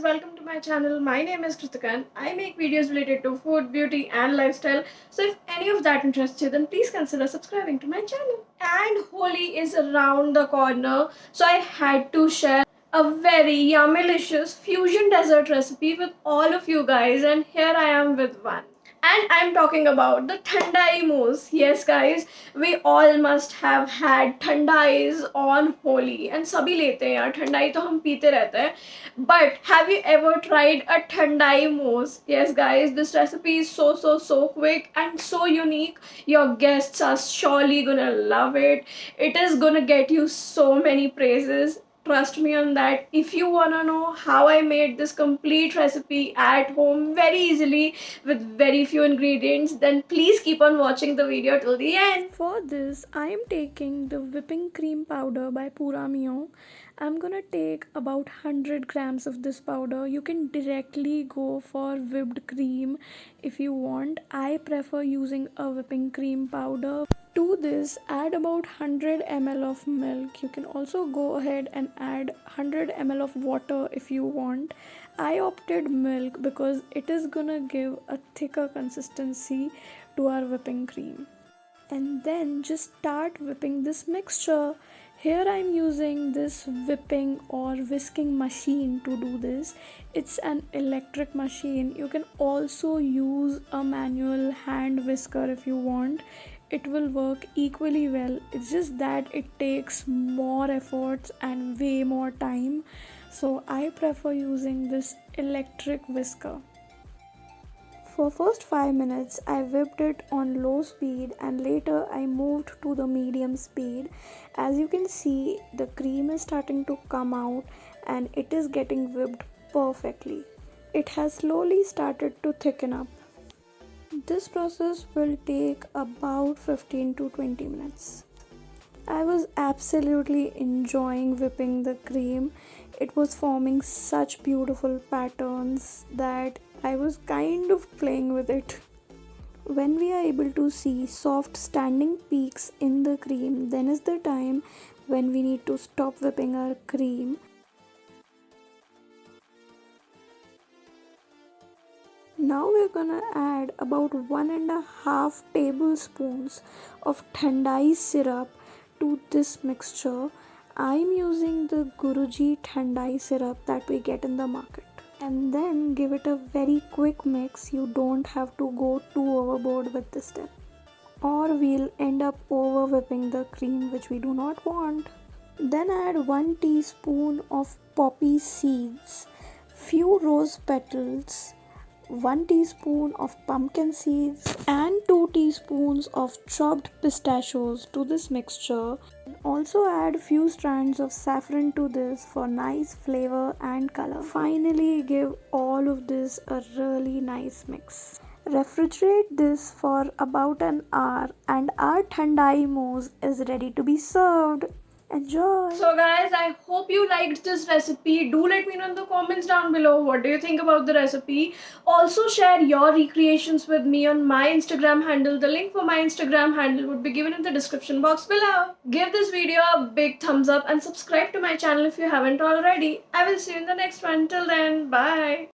welcome to my channel. My name is Kritika and I make videos related to food, beauty and lifestyle. So if any of that interests you, then please consider subscribing to my channel. And Holi is around the corner, so I had to share a very yummy-licious fusion dessert recipe with all of you guys, and here I am with one. And I'm talking about the Thandai Mousse. Yes, guys, we all must have had Thandais on Holi. And सभी लेते हैं यार, ठंडाई तो हम पीते रहते हैं. But have you ever tried a Thandai Mousse? Yes, guys, this recipe is so quick and so unique. Your guests are surely gonna love it. It is gonna get you so many praises. Trust me on that. If you wanna know how I made this complete recipe at home very easily with very few ingredients, then please keep on watching the video till the end. For this, I am taking the whipping cream powder by Puramio. I'm gonna take about 100 grams of this powder. You can directly go for whipped cream if you want. I prefer using a whipping cream powder. To this, add about 100 ml of milk. You can also go ahead and add 100 ml of water if you want. I opted milk because it is gonna give a thicker consistency to our whipping cream. And then just start whipping this mixture. Here I'm using this whipping or whisking machine to do this. It's an electric machine. You can also use a manual hand whisker if you want. It will work equally well. It's just that it takes more efforts and way more time. So I prefer using this electric whisker. For first 5 minutes, I whipped it on low speed and later I moved to the medium speed. As you can see, the cream is starting to come out and it is getting whipped perfectly. It has slowly started to thicken up. This process will take about 15 to 20 minutes. I was absolutely enjoying whipping the cream. It was forming such beautiful patterns that I was kind of playing with it. When we are able to see soft standing peaks in the cream, then is the time when we need to stop whipping our cream. Now we're gonna add about 1.5 tablespoons of Thandai syrup to this mixture. I'm using the Guruji Thandai syrup that we get in the market. And then give it a very quick mix. You don't have to go too overboard with this step, or we'll end up over whipping the cream, which we do not want. Then add 1 teaspoon of poppy seeds, few rose petals, 1 teaspoon of pumpkin seeds and 2 teaspoons of chopped pistachios to this mixture. Also add few strands of saffron to this for nice flavor and color. Finally, give all of this a really nice mix. Refrigerate this for about an hour and our Thandai mousse is ready to be served. Enjoy! So guys, I hope you liked this recipe. Do let me know in the comments down below what do you think about the recipe. Also share your recreations with me on my Instagram handle. The link for my Instagram handle would be given in the description box below. Give this video a big thumbs up and subscribe to my channel if you haven't already. I will see you in the next one. Till then, bye!